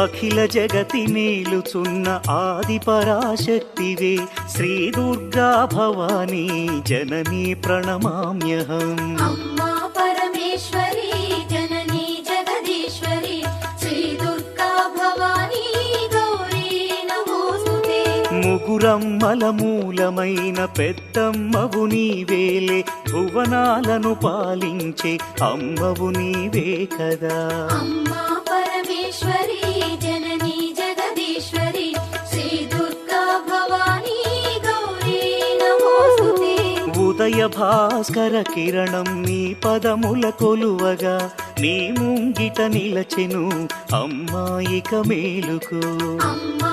అఖిల జగతి నేలుచున్న ఆది పరాశక్తివే శ్రీ దుర్గా భవానీ జననీ ప్రణమామ్యహం. అమ్మా పరమేశ్వరి జననీ జగదీశ్వరి శ్రీ దుర్గా భవానీ గౌరీ నమోస్తుతే. ముగురమ్మల మూలమైన పెద్దమ్మవు నీవేలే, భువనాలను పాలించే అమ్మవు నీవే కదా. అమ్మా పరమేశ్వరి జననీ జగదీశ్వరి శ్రీ దుర్గా భవానీ గౌరీ నమోస్తుతే. ఉదయ భాస్కర కిరణం నీ పదముల కొలువగా, నీ ముంగిట నిలచెను అమ్మాయిక మేలుకు. అమ్మా